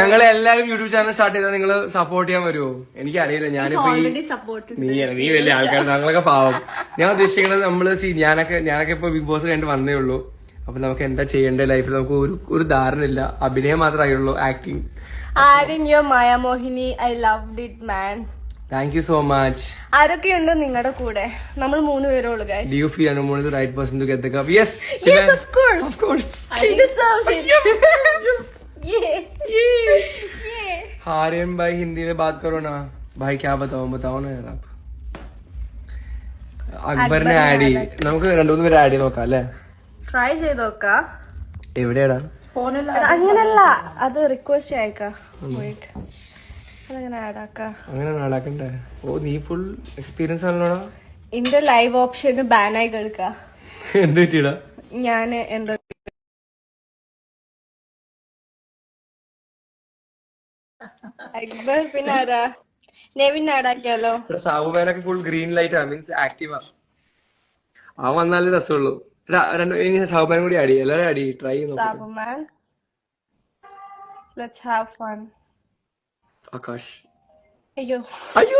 ഞങ്ങൾ എല്ലാരും YouTube channel start ചെയ്താൽ നിങ്ങൾ സപ്പോർട്ട് ചെയ്യാൻ വരുമോ? എനിക്കറിയില്ല. ഞാനിപ്പോ നീ വലിയ ആൾക്കാർ, ഞങ്ങളൊക്കെ പാവം. ഞാൻ ഉദ്ദേശിക്കുന്നത് നമ്മള് ഞാനൊക്കെ ഇപ്പൊ ബിഗ് ബോസ് കഴിഞ്ഞിട്ട് വന്നേ ഉള്ളൂ. അപ്പൊ നമുക്ക് എന്താ ചെയ്യേണ്ട ലൈഫിൽ നമുക്ക് ഒരു ധാരണ ഇല്ല. അഭിനയം മാത്രമേ അറിയുള്ളൂ, acting. മായാമോഹിനി, I loved it man. Thank you so much. ആരൊക്കെയുണ്ട് നിങ്ങളുടെ കൂടെ? നമ്മൾ 3 പേരുള്ളൂ. Do you feel Anmol is the right person to get the cup? Yes. Yes, of course. Of course. She deserves it. Yeah. Aryan भाई हिंदी में बात करो ना भाई. क्या बताओ ना यार आप. അക്ബർ നെ ആഡ് ചെയ്യും. നമുക്ക് 2-3 പേര് ആഡ് ചെയ്ത് നോക്കാം അല്ലേ? ട്രൈ ചെയ്ത് നോക്കാം. എവിടെയാടാ? അങ്ങനല്ല, അത് റിക്വസ്റ്റ് അയക്കാം. അതങ്ങനെ ആഡാക്കാം. അങ്ങനെ ആഡാക്കണ്ടേ? ഓ, നീ ഫുൾ എക്സ്പീരിയൻസ് ആണല്ലോടാ. എന്റെ ലൈവ് ഓപ്ഷന് ബാനായി കേൾക്കാം. എന്ത് പറ്റിയടാ? ഞാൻ എന്തോ അക്ബർ പിന്നെ ആരാ? നെവിൻ ആഡാക്കിയാലോ? സാബുമാനൊക്കെ ഫുൾ ഗ്രീൻ ലൈറ്റ് മീൻസ് ആക്റ്റീവാ. ആ വന്നാലേ രസമുള്ളൂ. ഇനി സാബുമാനും കൂടി ആഡ് ചെയ്യും. എല്ലാവരും ആഡ് ചെയ്യും. ട്രൈ ചെയ്യും. Sabumon, let's have fun. Akash. അയ്യോ അയ്യോ